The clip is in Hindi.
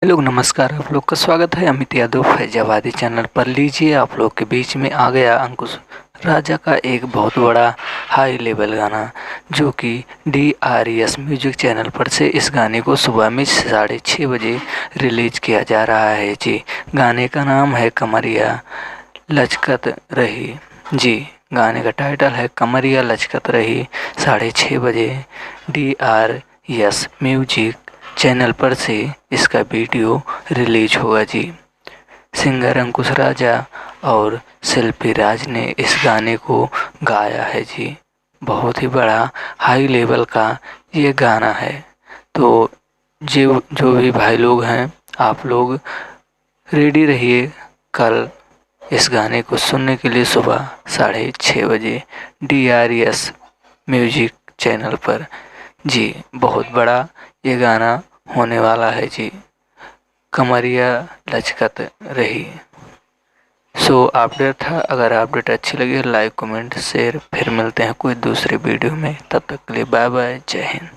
हेलो नमस्कार, आप लोग का स्वागत है अमित यादव फैजाबादी चैनल पर। लीजिए आप लोग के बीच में आ गया अंकुश राजा का एक बहुत बड़ा हाई लेवल गाना, जो कि DRES म्यूजिक चैनल पर से इस गाने को सुबह में 6:30 बजे रिलीज किया जा रहा है जी। गाने का नाम है कमरिया लचकत रही जी। गाने का टाइटल है कमरिया लचकत रही। 6:30 बजे DRES म्यूजिक चैनल पर से इसका वीडियो रिलीज होगा जी। सिंगर अंकुश राजा और शिल्पी राज ने इस गाने को गाया है जी। बहुत ही बड़ा हाई लेवल का ये गाना है। तो जो भी भाई लोग हैं, आप लोग रेडी रहिए कल इस गाने को सुनने के लिए सुबह 6:30 बजे DRES म्यूजिक चैनल पर जी। बहुत बड़ा ये गाना होने वाला है जी, कमरिया लचकत रही। सो अपडेट था। अगर अपडेट अच्छी लगी लाइक कमेंट शेयर, फिर मिलते हैं कोई दूसरे वीडियो में। तब तक के लिए बाय बाय, जय हिंद।